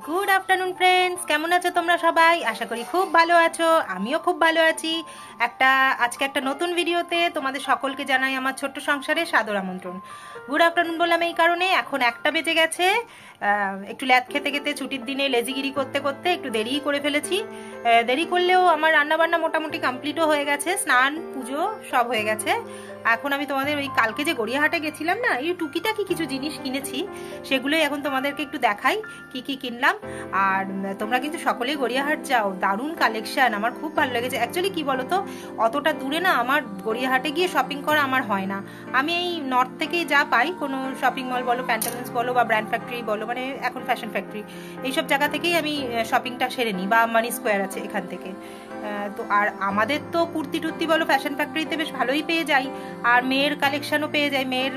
Good afternoon friends, কেমন আছো তোমরা সবাই? আশা করি খুব ভালো আছো। আমিও খুব ভালো আছি। আজকে একটা নতুন ভিডিওতে তোমাদের সকলকে জানাই আমার ছোট্ট সংসারে সাদর আমন্ত্রণ। গুড আফটারনুন বললাম এই কারণে, এখন 1টা বেজে গেছে। একটু ল্যাদ খেতে খেতে ছুটির দিনে লেজিগিরি করতে করতে একটু দেরিই করে ফেলেছি। দেরি করলেও আমার রান্নাবান্না মোটামুটি কমপ্লিটও হয়ে গেছে, স্নান পুজো সব হয়ে গেছে। এখন আমি তোমাদের ওই কালকে যে গড়িয়াহাটে গেছিলাম না, এই টুকিটাকি কিছু জিনিস কিনেছি, সেগুলোই এখন তোমাদেরকে একটু দেখাই কি কি কিনলাম। আর তোমরা কিন্তু সকলেই গড়িয়াহাট যাও, দারুণ কালেকশন, আমার খুব ভালো লেগেছে। অ্যাকচুয়ালি কি বলতো, অতটা দূরে না আমার গড়িয়াহাটে গিয়ে শপিং করা আমার হয় না। আমি এই নর্থ থেকেই যা পাই, কোনো শপিং মল বলো, প্যান্টালুন্স বলো বা ব্র্যান্ড ফ্যাক্টরি বলো, মানে এখন ফ্যাশন ফ্যাক্টরি, এইসব জায়গা থেকেই আমি শপিংটা সেরে নিই, বা মানি স্কোয়ার আছে এখান থেকে। তো আর আমাদের তো কুর্তি টুর্তি বলো ফ্যাশন ফ্যাক্টরিতে বেশ ভালোই পেয়ে যাই, আর মেয়ের কালেকশনও পেয়ে যাই। মেয়ের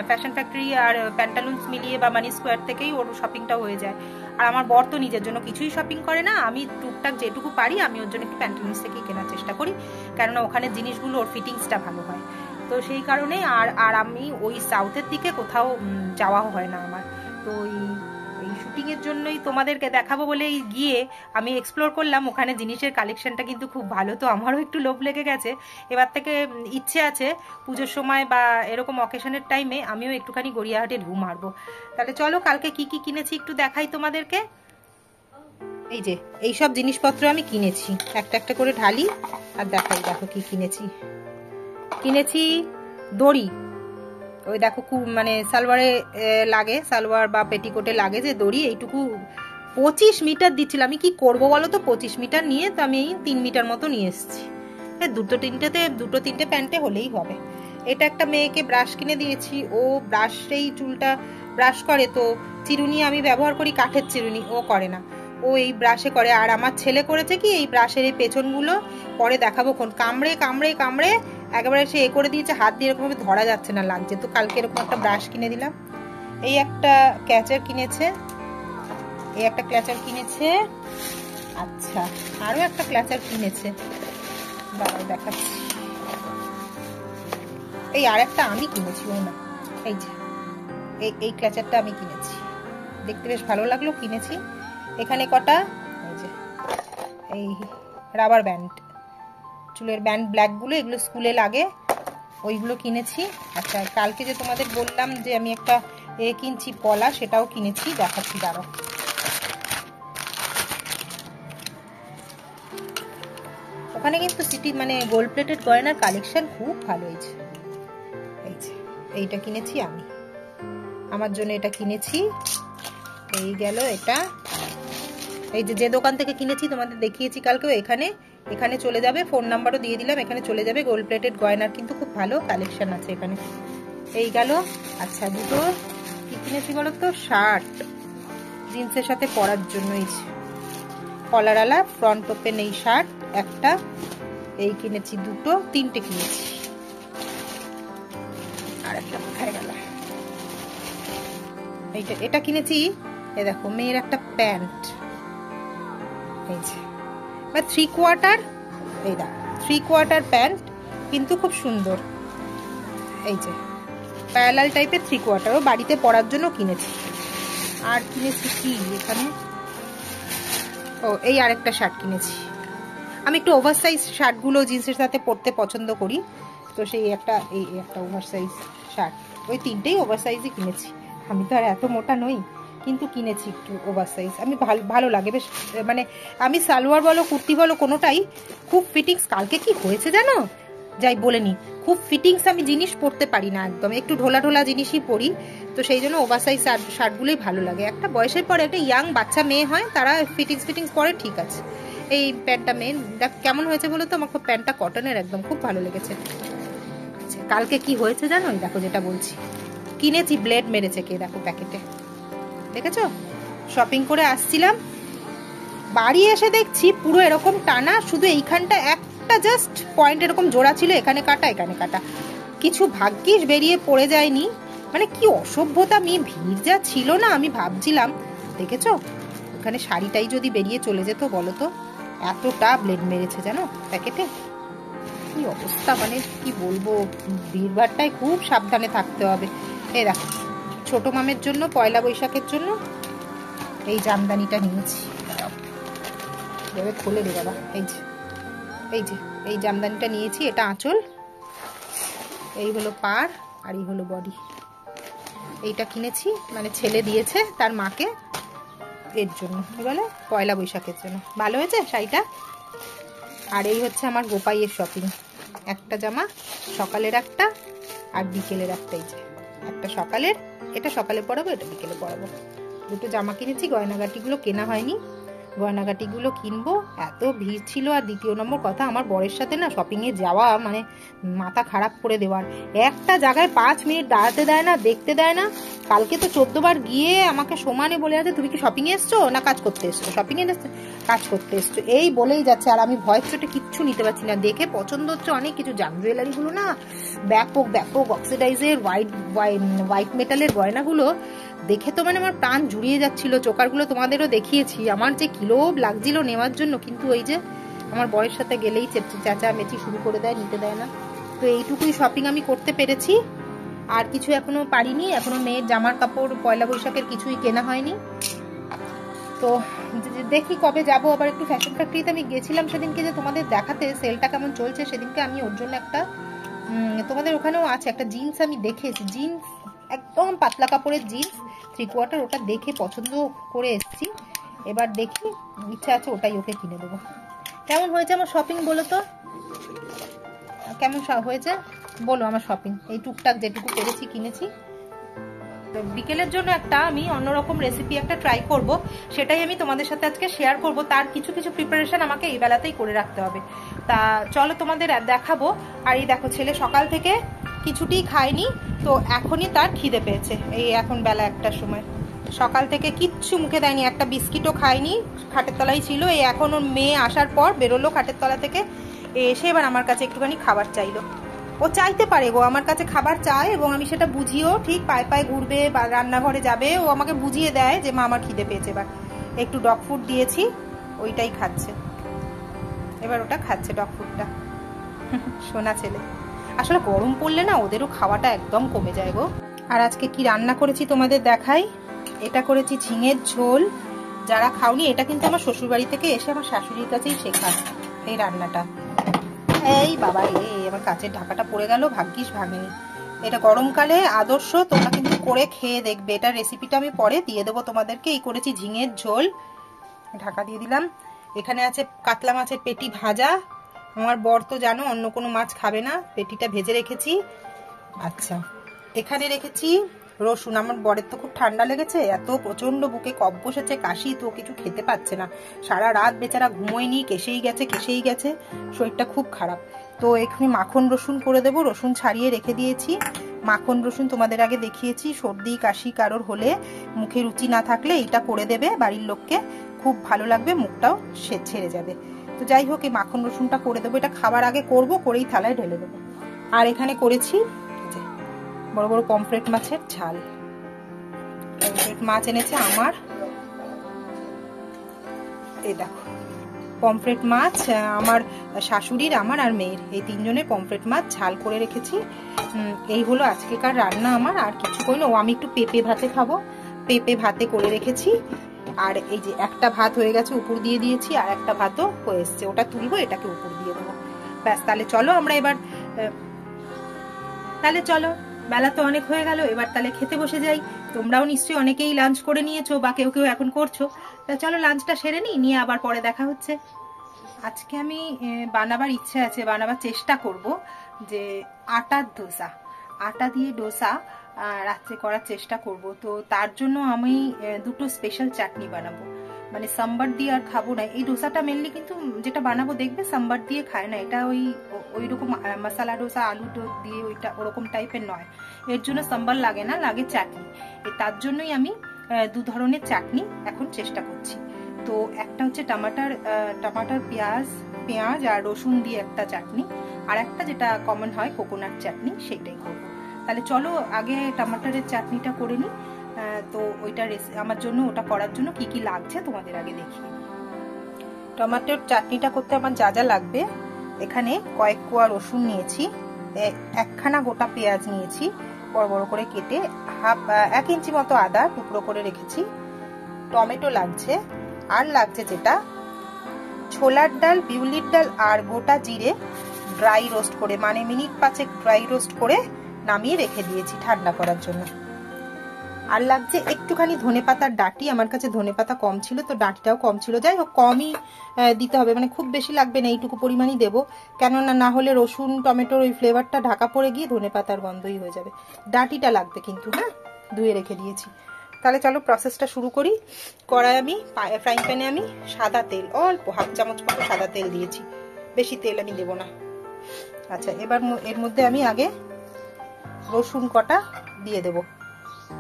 ফ্যাশন ফ্যাক্টরি আর প্যান্টালুন্স মিলিয়ে বা মানি স্কোয়ার থেকেই ওর শপিংটা হয়ে যায়। আর আমার বর তো নিজের জন্য কিছুই শপিং করে না, আমি টুকটাক যেটুকু পারি আমি ওর জন্য একটু প্যান্টালুন্স থেকেই কেনার চেষ্টা করি, কেননা ওখানে জিনিসগুলো ওর ফিটিংসটা ভালো হয়। তো সেই কারণে আর আমি ওই সাউথের দিকে কোথাও যাওয়া হয় না আমার। তো এই শুটিংয়ের জন্যই তোমাদেরকে দেখাবো বলেই গিয়ে আমি এক্সপ্লোর করলাম, ওখানে জিনিসের কালেকশনটা কিন্তু খুব ভালো। তো আমারও একটু লোভ লেগে গেছে। এবার থেকে ইচ্ছে আছে পুজোর সময় বা এরকম অকেশনের টাইমে আমিও একটুখানি গড়িয়াহাটে ঢু মারবো। তাহলে চলো কালকে কি কি কিনেছি একটু দেখাই তোমাদেরকে। এই যে এইসব জিনিসপত্র আমি কিনেছি, একটা একটা করে ঢালি আর দেখাই। দেখো কি কিনেছি দড়ি। ওই দেখো মানে সালোয়ারে লাগে, সালোয়ার বা পেটিকোটে লাগে যে দড়ি, এইটুকু 25 মিটার দিচ্ছিল। আমি কি করবো বলো তো, 25 মিটার নিয়ে তো আমি 3 মিটার মতো নিয়ে এসেছি। দুটো তিনটে প্যান্টে হলেই হবে। এটা একটা মেয়েকে ব্রাশ কিনে দিয়েছি, ও ব্রাশেই চুলটা ব্রাশ করে, তো চিরুনি আমি ব্যবহার করি কাঠের চিরুনি, ও করে না, ও এই ব্রাশে করে। আর আমার ছেলে করেছে কি, এই ব্রাশের এই পেছনগুলো পরে দেখাবো কোন কামড়ে কামড়ে কামড়ে একেবারে সে করে দিয়েছে, হাত দিয়ে এরকম ভাবে ধরা যাচ্ছে না, লাগছে। তো কালকে এরকম একটা ব্রাশ কিনে দিলাম। এই একটা ক্যাচার কিনেছে, আচ্ছা আরো একটা ক্যাচার কিনেছে, দাঁড়াও দেখাচ্ছি। এই আর একটা আমি কিনেছি, ও না, এই যে এই ক্যাচারটা আমি কিনেছি, দেখতে বেশ ভালো লাগলো, কিনেছি। এখানে কটা এই যে এই রাবার ব্যান্ড, চুলের ব্যান্ড ব্ল্যাকগুলো, এগুলো স্কুলে লাগে, ওইগুলো কিনেছি। আচ্ছা কালকে যে তোমাদের বললাম যে আমি একটা কিনছি পলা, সেটাও কিনেছি, দেখাচ্ছি দাঁড়াও। ওখানে কিন্তু সিটি মানে গোল্ড প্লেটেড গয়নার কালেকশন খুব ভালো হয়েছে। এই যে এইটা কিনেছি আমি, আমার জন্য এটা কিনেছি। এই গেল এটা, এই যে দোকান থেকে কিনেছি তোমাদের দেখিয়েছি কালকে, এখানে চলে যাবে, ফোন নাম্বারও দিয়ে দিলাম, এখানে চলে যাবে। গোল্ড প্লেটেড গয়নার কিন্তু খুব ভালো কালেকশন আছে এখানে। এই গেল। আচ্ছা দুটো কি কিনেছি বলো তো, শার্ট জিন্সের সাথে পরার জন্য, এই কলারওয়ালা ফ্রন্ট ওপেন এই শার্ট একটা, এই কিনেছি তিনটে কিনেছি। আর একটা কোথায় গেল, এটা কিনেছি। এই দেখো মেয়ের একটা প্যান্ট, এই যে 3/4, এই দেখো 3/4 প্যান্ট, কিন্তু খুব সুন্দর। এই যে প্যারালাল টাইপের 3/4, ও বাড়িতে পরার জন্য কিনেছি। আর কিনেছি কি এখানে, ও এই আরেকটা শার্ট কিনেছি। আমি একটু ওভারসাইজ শার্টগুলো জিন্সের সাথে পরতে পছন্দ করি, তো সেই এই একটা ওভারসাইজ শার্ট, ওই তিনটেই ওভারসাইজই কিনেছি। আমি তো আর এত মোটা নই, কিন্তু কিনেছি একটু ওভারসাইজ, আমি ভালো লাগে বেশ। মানে আমি সালোয়ার বলো কুর্তি বলো কোনোটাই খুব ফিটিংস, কালকে কি হয়েছে জানো, যাই বলে নি, খুব ফিটিংস আমি জিনিস পরতে পারি না, একদম একটু ঢোলা ঢোলা জিনিসই পরি, তো সেই জন্য ওভারসাইজ শার্টগুলোই ভালো লাগে। একটা বয়সের পরে একটা ইয়াং বাচ্চা মেয়ে হয়, তারা ফিটিংস পরে ঠিক আছে। এই প্যান্টটা মেন দেখ কেমন হয়েছে বলো তো, আমার খুব প্যান্টটা কটনের, একদম খুব ভালো লেগেছে। আচ্ছা কালকে কি হয়েছে জানো, দেখো যেটা বলছি, কিনেছি ব্লেড মেরেছে কে, দেখো প্যাকেটে, দেখেছো? শপিং করে আসছিলাম, বাড়ি এসে দেখছি পুরো এরকম টানা, শুধু এইখানটা একটা জাস্ট পয়েন্ট এরকম জোড়া ছিল, এখানে কাটা এখানে কাটা, কিছু ভাগ্যিস বেরিয়ে পড়ে যায়নি। মানে কি অসভ্যতা, মেয়ে ভিড় যা ছিল না, আমি ভাবছিলাম, দেখেছো ওখানে শাড়িটাই যদি বেরিয়ে চলে যেত বলো তো, এতটা ব্লেড মেরেছে জানো প্যাকেটে, কি অবস্থা, মানে কি বলবো, ভিড়ভাড়টায় খুব সাবধানে থাকতে হবে। এই দেখো ছোট মামের জন্য পয়লা বৈশাখের জন্য এই জামদানিটা নিয়েছি, এভাবে খুলে দে বাবা। এই জামদানিটা নিয়েছি, এটা আঁচল, এই হলো পাড়, আর এই হলো বডি। এইটা কিনেছি, মানে ছেলে দিয়েছে তার মাকে, এর জন্য কি বলে পয়লা বৈশাখের জন্য। ভালো হয়েছে শাড়িটা। আর এই হচ্ছে আমার গোপাইয়ের শপিং, একটা জামা, সকালের একটা আর বিকেলের একটা। এই যে একটা সকালের, এটা সকালে পরাবো, এটা বিকেলে পরাবো। দুটো জামা কিনেছি, গয়নাগাটিগুলো কেনা হয়নি, গয়নাগাটিগুলো কিনবো। এত ভিড় ছিল। আর দ্বিতীয় নম্বর কথা, আমার বরের সাথে না শপিংয়ে যাওয়া মানে মাথা খারাপ করে দেওয়ার। একটা জায়গায় 5 মিনিট দাঁড়াতে দেয় না, দেখতে দেয় না। কালকে তো 14 বার গিয়ে আমাকে সমানে বলে আছে, তুমি কি শপিংয়ে এসছো না কাজ করতে এসছো? শপিংয়ে এসছো, কাজ করতে এসছো, এই বলেই যাচ্ছে। আর আমি ভয়ের চোটে কিচ্ছু নিতে পারছি না। দেখে পছন্দ হচ্ছে অনেক কিছু, জাম জুয়েলারিগুলো না ব্যাপক ব্যাপক অক্সিডাইজের হোয়াইট মেটালের গয়নাগুলো দেখে তো মানে আমার প্রাণ জুড়িয়ে যাচ্ছিল। চোকারগুলো তোমাদেরও দেখিয়েছি, আমার যে কিলোভ লাগছিল নেওয়ার জন্য, কিন্তু ওই যে আমার বরের সাথে গেলেই চেঁচামেচি শুরু করে দেয়, নিতে দেয় না। তো এইটুকুই শপিং আমি করতে পেরেছি, আর কিছু এখনো পারিনি। এখনো মেয়ের জামার কাপড় পয়লা বৈশাখের কিছুই কেনা হয়নি। তো দেখি কবে যাব আবার। একটু ফ্যাশন ফ্যাক্টরিতে আমি গেছিলাম সেদিনকে, যে তোমাদের দেখাতে সেলটা কেমন চলছে। সেদিনকে আমি ওর জন্য একটা, তোমাদের ওখানেও আছে একটা জিন্স আমি দেখেছি, জিন্স একদম পাতলা কাপড়ের জিন্স 3/4, ওটা দেখে পছন্দ করে এসেছি। এবার দেখি, ইচ্ছা আছে ওটাই ওকে কিনে দেবো। কেমন হয়েছে আমার শপিং বলো তো, কেমন হয়েছে বলো আমার শপিং? এই টুকটাক যেটুকু পেরেছি কিনেছি। বিকেলের জন্য একটা আমি অন্যরকম রেসিপি একটা ট্রাই করব, সেটাই আমি তোমাদের সাথে আজকে শেয়ার করব। তার কিছু কিছু প্রিপারেশন আমাকে এই বেলাতেই করে রাখতে হবে। তা চলো তোমাদের দেখাবো। আর এই দেখো, ছেলে সকাল থেকে কিছুটি খায়নি, তো এখনই তার খিদে পেয়েছে। এই এখন বেলা 1টার সময়, সকাল থেকে কিচ্ছু মুখে দেয়নি, একটা বিস্কিটও খায়নি, খাটের তলায় ছিল। এই এখন ওর মেয়ে আসার পর বেরোলো খাটের তলা থেকে, এসে এবার আমার কাছে একটুখানি খাবার চাইলো। ও চাইতে পারে গো, আমার কাছে খাবার চায়, এবং আমি সেটা বুঝিও, ঠিক পায়ে পায়ে ঘুরবে বা রান্নাঘরে যাবে, ও আমাকে বুঝিয়ে দেয় যে মা আমার খিদে পেয়েছে। এবার একটু ডগ ফুড দিয়েছি, ওইটাই খাচ্ছে। এবার ওটা খাচ্ছে ডগ ফুডটা, সোনা ছেলে। আসলে গরম পড়লে না ওদেরও খাওয়াটা একদম কমে যায় গো। আর আজকে কি রান্না করেছি তোমাদের দেখাই। এটা করেছি ঝিঙের ঝোল। যারা খাওনি, এটা কিন্তু আমার শ্বশুরবাড়ি থেকে এসে আমার শাশুড়ির কাছেই শেখা এই রান্নাটা। এই বাবা রে, আমার কাচের ঢাকাটা পড়ে গেল, ভাগ্যিস ভাঙেনি। এটা গরমকালে আদর্শ, তোমরা কিন্তু করে খেয়ে দেখবে। এটা রেসিপিটা আমি পরে দিয়ে দেবো তোমাদেরকে। এই করেছি ঝিঙের ঝোল, ঢাকা দিয়ে দিলাম। এখানে আছে কাতলা মাছের পেটি ভাজা। আমার বর তো জানো অন্য কোনো মাছ খাবে না, পেটিটা ভেজে রেখেছি। আচ্ছা, এখানে রেখেছি রসুন। আমার বরের তো খুব ঠান্ডা লেগেছে, এত প্রচন্ড বুকে কফ বসেছে, কাশি, তো কিছু খেতে পাচ্ছে না। সারা রাত বেচারা ঘুমোয়নি, কেসেই গেছে, শরীরটা খুব খারাপ। তো এখানে মাখন রসুন করে দেবো, রসুন ছাড়িয়ে রেখে দিয়েছি। মাখন রসুন তোমাদের আগে দেখিয়েছি। সর্দি কাশি কারোর হলে, মুখে রুচি না থাকলে এইটা করে দেবে বাড়ির লোককে, খুব ভালো লাগবে, মুখটাও ছেড়ে যাবে। তো যাই হোক, এই মাখন রসুনটা করে দেবো। এটা খাবার আগে করব, করেই থালায় ঢেলে দেবো। আর এখানে করেছি বড় বড় পমফ্রেট মাছের ঝাল। পমফ্রেট মাছ এনেছে আমার, এই দেখো পমফ্রেট মাছ আমার শাশুড়ির, আমার আর মেয়ের, এই 3 জনের পমফ্রেট মাছ ঝাল করে রেখেছি। এই হলো আজকেকার রান্না আমার। আর কিছু করিনি। ও আমি একটু পেঁপে ভাতে খাবো, পেঁপে ভাতে করে রেখেছি। আর এই যে একটা ভাত হয়ে গেছে, উপর দিয়ে দিয়েছি, আর একটা ভাতও হয়ে এসছে, ওটা তুলবো, এটাকে উপর দিয়ে দেবো। ব্যাস, তাহলে চলো আমরা এবার, তাহলে চলো, বেলা তো অনেক হয়ে গেল, এবার তাহলে খেতে বসে যাই। তোমরাও নিশ্চয়ই অনেকেই লাঞ্চ করে নিয়েছো, বা কেউ কেউ এখন করছো। তা চলো লাঞ্চটা সেরে নিয়ে আবার পরে দেখা হচ্ছে। আজকে আমি বানাবার ইচ্ছে আছে, বানাবার চেষ্টা করব যে আটার ডোসা, আটা দিয়ে ডোসা রাত্রে করার চেষ্টা করব। তো তার জন্য আমি দুটো স্পেশাল চাটনি বানাবো, মানে সাম্বার দিয়ে আর খাবো না। এই ডোসাটা মেনলি কিন্তু যেটা বানাবো দেখবে সাম্বার দিয়ে খায় না, এটা ওই রকম মশলা ডোসা আলু দিয়ে ওইটা ওরকম টাইপের নয়। এর জন্য সাম্বার লাগে না, লাগে চাটনি। তার জন্যই আমি 2 ধরনের চাটনি এখন চেষ্টা করছি। তো একটা হচ্ছে টমাটার পেঁয়াজ আর রসুন দিয়ে একটা চাটনি, আর একটা যেটা কমন হয় কোকোনাট চাটনি, সেইটাই করবো। তাহলে চলো আগে টমাটারের চাটনিটা করে নিই। তো ওইটা আমার জন্য, ওটা করার জন্য কি কি লাগছে তোমাদের আগে দেখি। টমেটোর চাটনিটা করতে আমার যা যা লাগবে, এখানে কয়েক কোয়া রসুন নিয়েছি, 1খানা গোটা পেঁয়াজ নিয়েছি বড় বড় করে কেটে, 1 ইঞ্চি মতো আদা টুকরো করে রেখেছি, টমেটো লাগছে, আর লাগছে যেটা ছোলার ডাল, বিউলির ডাল আর গোটা জিরে ড্রাই রোস্ট করে, মানে মিনিট 5 ড্রাই রোস্ট করে নামিয়ে রেখে দিয়েছি ঠান্ডা করার জন্য। আর লাগছে একটুখানি ধনেপাতার ডাঁটি, আমার কাছে ধনেপাতা কম ছিল তো ডাঁটিটাও কম ছিল, যাই হোক কমই দিতে হবে, মানে খুব বেশি লাগবে না, এইটুকু পরিমাণই দেবো, কেননা না হলে রসুন টমেটোর ওই ফ্লেভারটা ঢাকা পড়ে গিয়ে ধনেপাতার গন্ধই হয়ে যাবে। ডাঁটিটা লাগবে কিন্তু, হ্যাঁ, ধুয়ে রেখে দিয়েছি। তাহলে চলো প্রসেসটা শুরু করি। কড়াই আমি ফ্রাইং প্যানে আমি সাদা তেল, অল্প হাফ চামচ মতো সাদা তেল দিয়েছি, বেশি তেল আমি দেবো না। আচ্ছা, এবার এর মধ্যে আমি আগে রসুন কটা দিয়ে দেবো,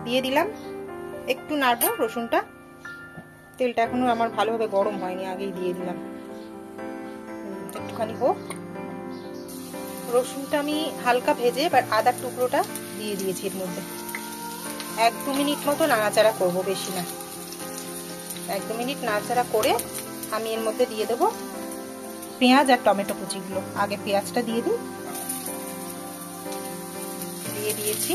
দিয়ে দিলাম, একটু নাড়বো রসুনটা, তেলটা এখনো আমার ভালোভাবে গরম হয়নি, আগেই দিয়ে দিলাম, একটুখানি হোক। রসুনটা আমি হালকা ভেজে এবার আদার টুকরোটা দিয়ে দিয়েছি এর মধ্যে, 1-2 মিনিট মতো নাড়াচাড়া করব, বেশি না, 1-2 মিনিট নাড়াচাড়া করে আমি এর মধ্যে দিয়ে দেবো পেঁয়াজ আর টমেটো কুচিগুলো। আগে পেঁয়াজটা দিয়ে দিই, দিয়ে দিয়েছি,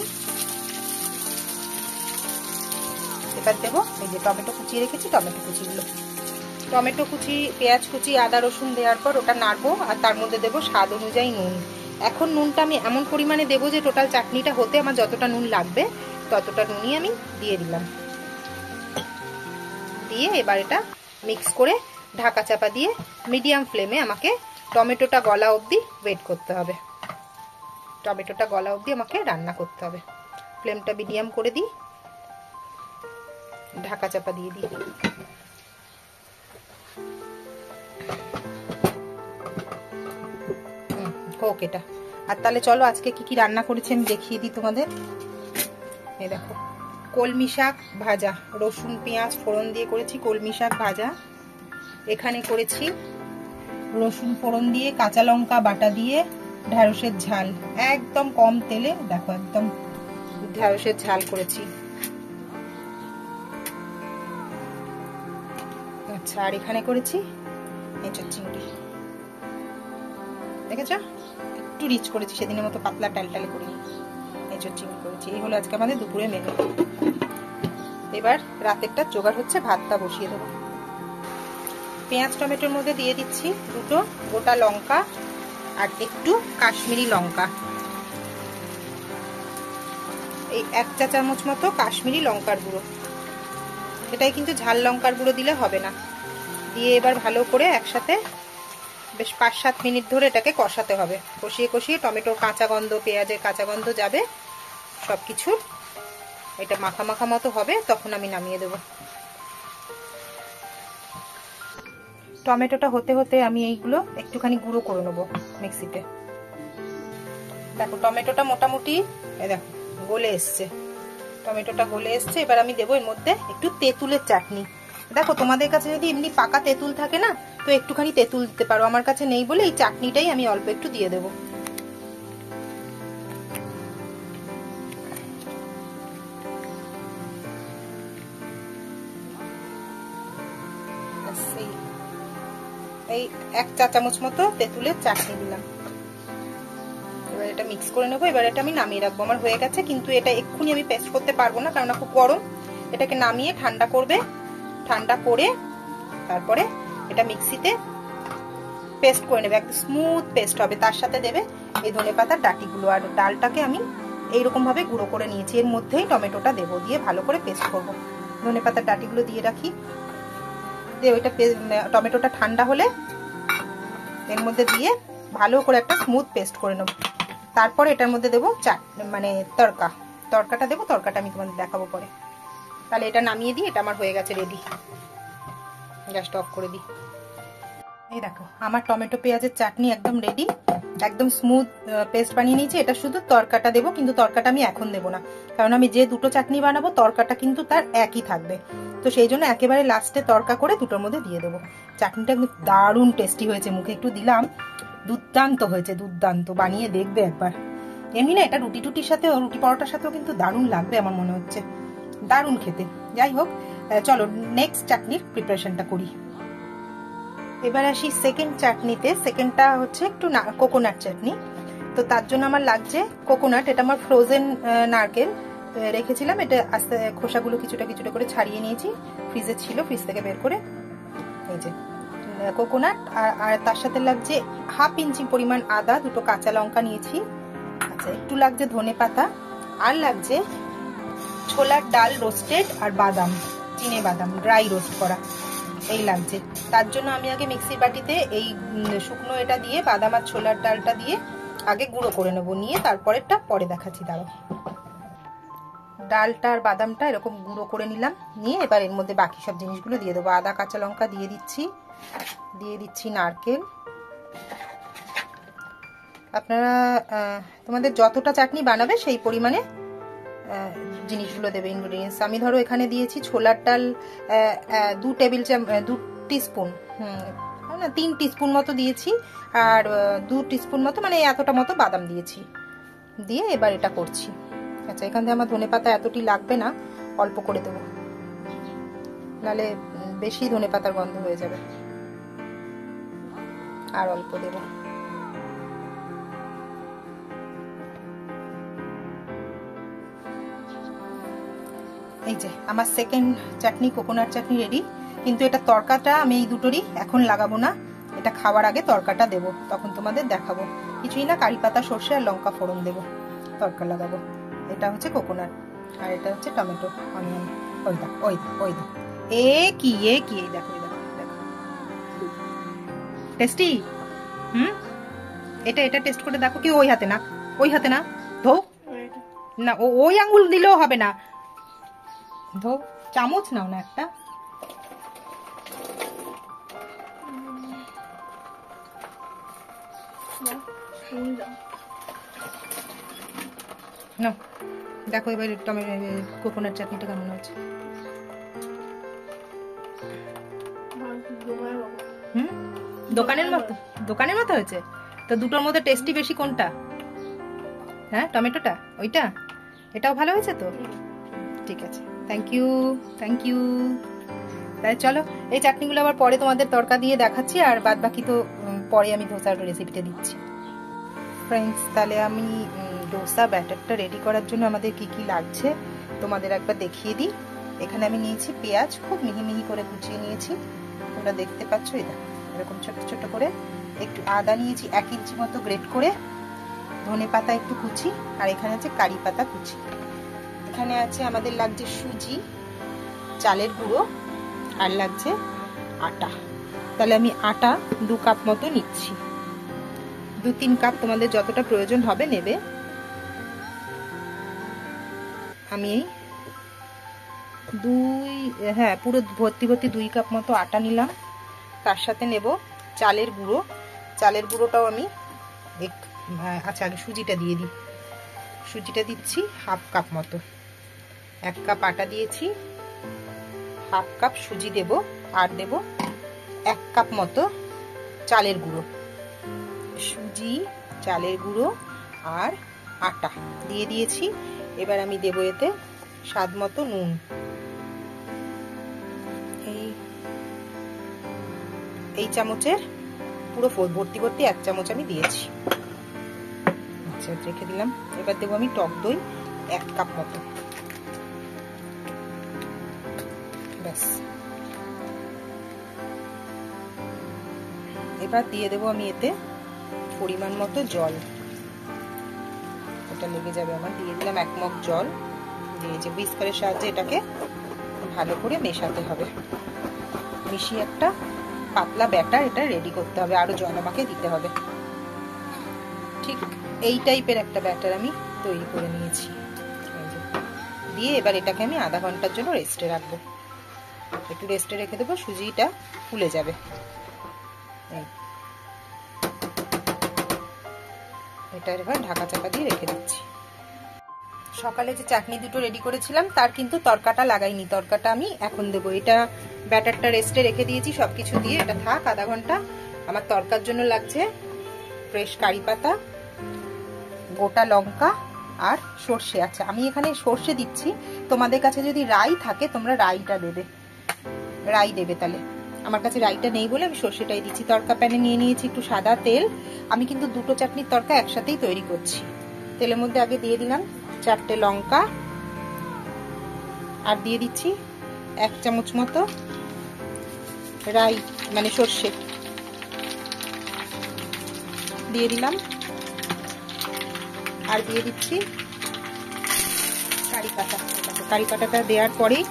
এবার দেবো এই যে টমেটো কুচিয়ে রেখেছি টমেটো কুচিগুলো। টমেটো কুচি, পেঁয়াজ কুচি, আদা রসুন দেওয়ার পর ওটা নাড়বো, আর তার মধ্যে দেবো স্বাদ অনুযায়ী নুন। এখন নুনটা আমি এমন পরিমাণে দেবো যে টোটাল চাটনিটা হতে আমার যতটা নুন লাগবে ততটা নুনই আমি দিয়ে দিলাম। দিয়ে এবার এটা মিক্স করে ঢাকা চাপা দিয়ে মিডিয়াম ফ্লেমে আমাকে টমেটোটা গলা অবধি ওয়েট করতে হবে, টমেটোটা গলা অবধি আমাকে রান্না করতে হবে। ফ্লেমটা মিডিয়াম করে দিই, ঢাকা চাপা দিয়ে দিই। হোক এটা। আর তাহলে চলো আজকে কি কি রান্না করেছি আমি দেখিয়ে দিই তোমাদের। এই দেখো, কলমি শাক ভাজা, রসুন পেঁয়াজ ফোড়ন দিয়ে করেছি কলমি শাক ভাজা। এখানে করেছি রসুন ফোড়ন দিয়ে কাঁচা লঙ্কা বাটা দিয়ে ঢ্যাঁড়সের ঝাল, একদম কম তেলে, দেখো একদম ঢ্যাঁড়সের ঝাল করেছি। আচ্ছা, আর এখানে করেছি এঁচোড় চিংড়ি, দেখেছ, একটু রিচ করেছি, সেদিনের মতো পাতলা টালটালে করিনি, এঁচোড় চিংড়ি করেছি। এই হলো আজকে আমাদের দুপুরে মেনু। এবার রাতেরটা জোগাড় হচ্ছে, ভাতটা বসিয়ে দেবো। পেঁয়াজ টমেটোর মধ্যে দিয়ে দিচ্ছি 2টো গোটা লঙ্কা আর একটু কাশ্মীরি লঙ্কা, এই 1 চা চামচ মতো কাশ্মীরি লঙ্কার গুঁড়ো, এটাই কিন্তু ঝাল লঙ্কার গুঁড়ো দিলে হবে না। দিয়ে এবার ভালো করে একসাথে বেশ 5-7 মিনিট ধরে এটাকে কষাতে হবে, কষিয়ে কষিয়ে টমেটোর কাঁচা গন্ধ, পেঁয়াজের কাঁচা গন্ধ যাবে, সবকিছু এটা মাখা মাখা মতো হবে, তখন আমি নামিয়ে দেব। টমেটোটা হতে হতে আমি এইগুলো একটুখানি গুঁড়ো করে নেবো মিক্সিতে। দেখো টমেটোটা মোটামুটি দেখো গলে এসছে, টমেটোটা গলে এসছে। এবার আমি দেবো এর মধ্যে একটু তেঁতুলের চাটনি। দেখো তোমাদের কাছে যদি এমনি পাকা তেঁতুল থাকে না তো একটুখানি তেঁতুল দিতে পারো, আমার কাছে নেই বলে এই চাটনিটাই আমি অল্প একটু দিয়ে দেবো। এই 1 চা চামচ মতো তেঁতুলের চাটনি দিলাম। এবার এটা মিক্স করে নেবো, এবার এটা আমি নামিয়ে রাখবো, আমার হয়ে গেছে। কিন্তু এটা এক্ষুনি আমি পেস্ট করতে পারবো না, কারণ খুব গরম, এটাকে নামিয়ে ঠান্ডা করবে, ঠান্ডা করে তারপরে এটা মিক্সিতে পেস্ট করে নেবে, একদম স্মুথ পেস্ট হবে। তার সাথে দেবে এই ধনেপাতার ডাঁটিগুলো, আর ডালটাকে আমি এইরকম ভাবে গুঁড়ো করে নিয়েছি, এর মধ্যেই টমেটোটা দেবো, দিয়ে ভালো করে পেস্ট করবো। ধনেপাতার ডাঁটিগুলো দিয়ে রাখি, দিয়ে ওইটা টমেটোটা ঠান্ডা হলে এর মধ্যে দিয়ে ভালো করে একটা স্মুথ পেস্ট করে নেবো। তারপরে এটার মধ্যে দেবো মানে তড়কাটা দেবো, তড়কাটা আমি তোমাদের দেখাবো পরে। তাহলে এটা নামিয়ে দিই, এটা আমার হয়ে গেছে রেডি, গ্যাসটা অফ করে দিই। এই দেখো আমার টমেটো পেঁয়াজের চাটনি একদম রেডি, একদম স্মুথ পেস্ট বানিয়ে নিয়েছি। এটা শুধু তড়কাটা দেবো, কিন্তু তড়কাটা আমি এখন দেবো না, কারণ আমি যে 2টো চাটনি বানাবো তড়কাটা কিন্তু তার একই থাকবে, তো সেই জন্য একেবারে লাস্টে তড়কা করে 2টোর মধ্যে দিয়ে দেবো। চাটনিটা কিন্তু দারুণ টেস্টি হয়েছে, মুখে একটু দিলাম, দুর্দান্ত হয়েছে, দুর্দান্ত, বানিয়ে দেখবে একবার। এমনি না এটা রুটি টুটির সাথে, রুটি পরোটার সাথেও কিন্তু দারুণ লাগবে আমার মনে হচ্ছে, দারুণ খেতে। যাই হোক, চলো নেক্সট চাটনির প্রিপারেশনটা করি। এবার আসি সেকেন্ড চাটনিতে। সেকেন্ডটা হচ্ছে একটু কোকোনাট চাটনি। তো তার জন্য আমার লাগছে কোকোনাট, এটা আমার ফ্রোজেন নারকেল, রেখেছিলাম। এটা আস্তে খোসাগুলো কিছুটা কিছুটা করে ছাড়িয়ে নিয়েছি, ফ্রিজে ছিল, ফ্রিজ থেকে বের করে। এই যে কোকোনাট, আর তার সাথে লাগছে 1/2 ইঞ্চি পরিমাণ আদা, 2টো কাঁচা লঙ্কা নিয়েছি। আচ্ছা, একটু লাগছে ধনেপাতা, আর লাগছে ছোলার ডাল রোস্টেড, আর বাদাম, চিনে বাদাম ড্রাই রোস্ট করা, এই লাগছে। তার জন্য আমি আগে মিক্সির বাটিতে এই শুকনো এটা দিয়ে, বাদাম আর ছোলার ডালটা দিয়ে আগে গুঁড়ো করে নেবো, নিয়ে তারপরেরটা পরে দেখাচ্ছি। দাঁড়াও, ডালটা আর বাদামটা এরকম গুঁড়ো করে নিলাম, নিয়ে এবার এর মধ্যে বাকি সব জিনিসগুলো দিয়ে দেবো। আদা কাঁচা লঙ্কা দিয়ে দিচ্ছি নারকেল। আপনারা তোমাদের যতটা চাটনি বানাবে সেই পরিমাণে জিনিসগুলো দেবে, ইনগ্রেডিয়েন্টস। আমি ধরো এখানে দিয়েছি ছোলার ডাল 2 টিস্পুন, না 3 টিস্পুন মতো দিয়েছি, আর 2 টিস্পুন মতো, মানে এতটা মতো বাদাম দিয়েছি, দিয়ে এবার এটা করছি। আচ্ছা, এখান থেকে আমার ধনেপাতা এতটি লাগবে না, অল্প করে দেবো, নাহলে বেশি ধনেপাতার গন্ধ হয়ে যাবে, আর অল্প দেবো। এই যে আমার সেকেন্ড চাটনি, কোকোনাট চাটনি রেডি। কিন্তু এটা তরকাটা আমি এই দুটোরই এখন লাগাবো না, এটা খাওয়ার আগে তরকাটা দেবো, তখন তোমাদের দেখাবো। কিছুই না, কারি পাতা, সর্ষে আর লঙ্কা ফোড়ন দেবো, তরকা লাগাবো। এটা হচ্ছে কোকোনাট, আর এটা হচ্ছে টমেটো অনিয়ন। ওই দেখো, ওই দেখো, কি এই দেখো, টেস্টি। এটা টেস্ট করে দেখো। কি ওই হাতে না ধো না, ওই আঙ্গুল দিলেও হবে না, ধো, চামচ নাও না একটা। না দেখো এবার কোকোনাট চাটনিটা কেমন হচ্ছে। দোকানের মতো হয়েছে তো। দুটোর মধ্যে টেস্টি বেশি কোনটা? হ্যাঁ, টমেটোটা, ওইটা। এটাও ভালো হয়েছে তো, ঠিক আছে, থ্যাংক ইউ। তাহলে চলো, এই চাটনিগুলো আবার পরে তোমাদের তরকা দিয়ে দেখাচ্ছি, আর বাদ বাকি তো পরে আমি ধোসার রেসিপিটা দিচ্ছি। ফ্রেন্ডস, তাহলে আমি ডোসা ব্যাটারটা রেডি করার জন্য আমাদের কি কি লাগছে তোমাদের একবার দেখিয়ে দিই। এখানে আমি নিয়েছি পেঁয়াজ, খুব মিহি মিহি করে কুচিয়ে নিয়েছি, তোমরা দেখতে পাচ্ছ, এটা এরকম ছোট ছোট করে। একটু আদা নিয়েছি 1 ইঞ্চি মতো গ্রেট করে, ধনে পাতা একটু কুচি, আর এখানে আছে কারি পাতা কুচি। এখানে আছে আমাদের লাগছে সুজি, চালের গুঁড়ো, আর লাগছে আটা। তাহলে আমি আটা 2 কাপ মতো নিচ্ছি, 2-3 কাপ, তোমাদের যতটা প্রয়োজন হবে নেবে। আমি পুরো ভর্তি 2 কাপ মতো আটা নিলাম। তার সাথে নেব চালের গুঁড়ো। চালের গুঁড়োটাও আমি আচ্ছা, আগে সুজিটা দিয়ে দিই। সুজিটা দিচ্ছি 1/2 কাপ মতো। 1 কাপ আটা দিয়েছি, 1/2 কাপ সুজি দেব, আর দেব 1 কাপ মতো চালের গুঁড়ো। সুজি, চালের গুঁড়ো আর আটা দিয়ে দিয়েছি। এবার আমি দেব এতে স্বাদ মতো নুন। এই চামচের পুরো ভর্তি 1 চামচ আমি দিয়েছি। আচ্ছা, রেখে দিলাম। এবার দেবো আমি টক দই 1 কাপ মতো, ব্যাস। এবার দিয়ে দেবো আমি এতে পরিমাণ মতো জল, এটা লেগে যাবে আমার। দিয়ে দিলাম 1 মগ জল, দিয়ে যে হুইস্কারের সাহায্যে এটাকে ভালো করে মেশাতে হবে। মিশিয়ে একটা পাতলা ব্যাটার এটা রেডি করতে হবে, আরো জল আমাকে দিতে হবে। ঠিক এই টাইপের একটা ব্যাটার আমি তৈরি করে নিয়েছি। দিয়ে এবার এটাকে আমি আধা ঘন্টার জন্য রেস্টে রাখবো। একটু রেস্টে রেখে দেবো, সুজিটা ফুলে যাবে। এটা এবার ঢাকা চাপা দিয়ে রেখে দিচ্ছি। সকালে যে চাটনি দুটো রেডি করেছিলাম তার কিন্তু তরকাটা লাগাইনি, তরকাটা আমি এখন দেবো। এটা ব্যাটারটা রেস্টে রেখে দিয়েছি সবকিছু দিয়ে, এটা থাক আধা ঘন্টা। আমার তরকার জন্য লাগছে ফ্রেশ কারি পাতা, গোটা লঙ্কা আর সর্ষে। আচ্ছা, আমি এখানে সর্ষে দিচ্ছি, তোমাদের কাছে যদি রাই থাকে তোমরা রাইটা দেবে, রাই দেবে। তাহলে আমার কাছে রাইটা নেই বলে আমি সর্ষেটাই দিচ্ছি। তরকা প্যানে নিয়ে নিয়েছি একটু সাদা তেল। আমি কিন্তু দুটো চাটনির তরকা একসাথেই তৈরি করছি। তেলের মধ্যে আগে দিয়ে দিলাম 4টে লঙ্কা, আর দিয়ে দিচ্ছি 1 চামচ মতো রাই মানে সর্ষে দিয়ে দিলাম। আর দিয়ে দিচ্ছি কারি পাতা। কারি পাতাটা দেওয়ার পরেই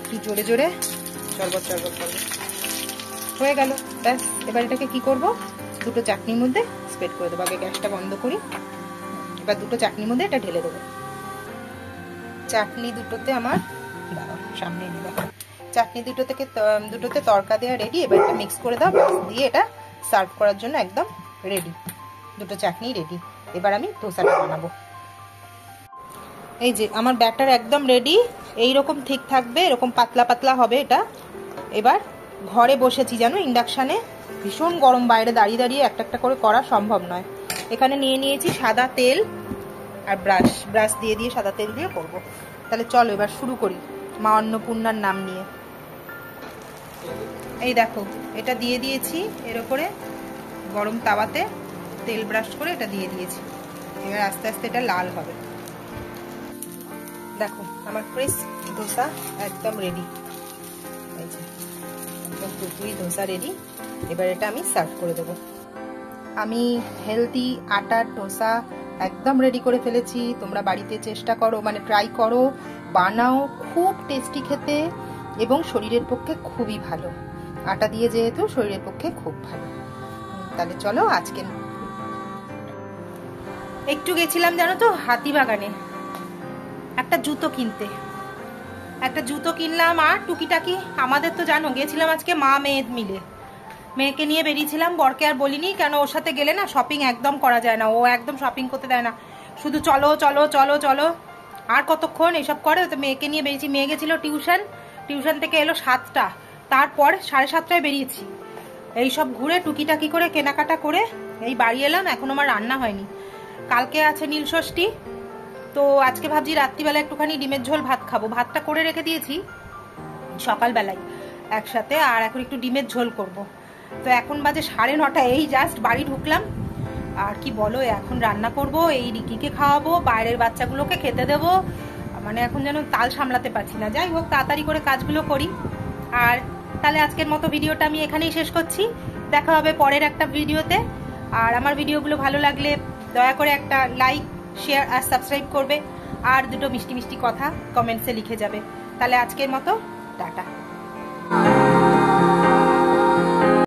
কি জোরে জোরে চরবর চরবর করবে, হয়ে গেল। ব্যাস, এবার এটাকে কি করব, দুটো চাটনির মধ্যে স্প্রেড করে দেবো। আগে গ্যাসটা বন্ধ করি। এবার দুটো চাটনির মধ্যে এটা ঢেলে দেবো। চাটনি দুটোতে আমার সামনে নিয়ে চাটনি দুটোতে তড়কা দেওয়া রেডি। এবার এটা মিক্স করে দাও, দিয়ে এটা সার্ভ করার জন্য একদম রেডি। দুটো চাটনি রেডি। এবার আমি ধোসাটা বানাবো। এই যে আমার ব্যাটার একদম রেডি। এইরকম ঠিক থাকবে, এরকম পাতলা পাতলা হবে এটা। এবার ঘরে বসেছি জানো, ইন্ডাকশানে, ভীষণ গরম, বাইরে দাঁড়িয়ে দাঁড়িয়ে একটা একটা করে করা সম্ভব নয়। এখানে নিয়ে নিয়েছি সাদা তেল আর ব্রাশ দিয়ে সাদা তেল দিয়ে করব। তাহলে চলো এবার শুরু করি মা অন্নপূর্ণার নাম নিয়ে। এই দেখো, এটা দিয়ে দিয়েছি এর উপরে গরম তাওয়াতে, তেল ব্রাশ করে এটা দিয়ে দিয়েছি। এবার আস্তে আস্তে এটা লাল হবে। দেখো আমার ক্রিস্প ধোসা একদম রেডি। এই যে একদম পুরোপুরি ধোসা রেডি। এবার এটা আমি সার্ভ করে দেবো। আমি হেলদি আটার ধোসা একদম রেডি করে ফেলেছি। তোমরা বাড়িতে চেষ্টা করো, মানে ট্রাই করো, বানাও। খুব টেস্টি খেতে এবং শরীরের পক্ষে খুবই ভালো। আটা দিয়ে যেহেতু শরীরের পক্ষে খুব ভালো। তাহলে চলো আজকে একটু গেছিলাম জানো তো হাতিবাগানে একটা জুতো কিনতে। একটা জুতো কিনলাম আর টুকিটাকি আমাদের তো জানো, গেছিলাম আজকে মা মেয়ে মিলে। মেয়েকে নিয়ে বেরিয়েছিলাম, বরকে আর বলিনি, কেন ওর সাথে গেলে না শপিং একদম করা যায় না। ও একদম শপিং করতে দেয় না, শুধু চলো চলো চলো চলো। আর কতক্ষণ এইসব করে। তো মেয়েকে নিয়ে বেরিয়েছি। মেয়ে গেছিল টিউশন থেকে এলো 7টা, তারপর 7:30টায় বেরিয়েছি। এইসব ঘুরে টুকিটাকি করে কেনাকাটা করে এই বাড়ি এলাম। এখন আমার রান্না হয়নি, কালকে আছে নীলষষ্ঠী। তো আজকে ভাবছি রাত্রিবেলা একটুখানি ডিমের ঝোল ভাত খাবো। ভাতটা করে রেখে দিয়েছি সকালবেলায় একসাথে, আর এখন একটু ডিমের ঝোল করব। তো এখন বাজে 9:30, এই জাস্ট বাড়ি ঢুকলাম। আর কি বলো, এখন রান্না করব, এই রিকিকে খাওয়াবো, বাইরের বাচ্চাগুলোকে খেতে দেবো। মানে এখন যেন তাল সামলাতে পারছি না। যাই হোক, তাড়াতাড়ি করে কাজগুলো করি। আর তাহলে আজকের মতো ভিডিওটা আমি এখানেই শেষ করছি। দেখা হবে পরের একটা ভিডিওতে। আর আমার ভিডিওগুলো ভালো লাগলে দয়া করে একটা লাইক, শেয়ার আর সাবস্ক্রাইব করবে। আর দুটো মিষ্টি মিষ্টি কথা কমেন্টসে লিখে যাবে। তাহলে আজকের মতো টাটা।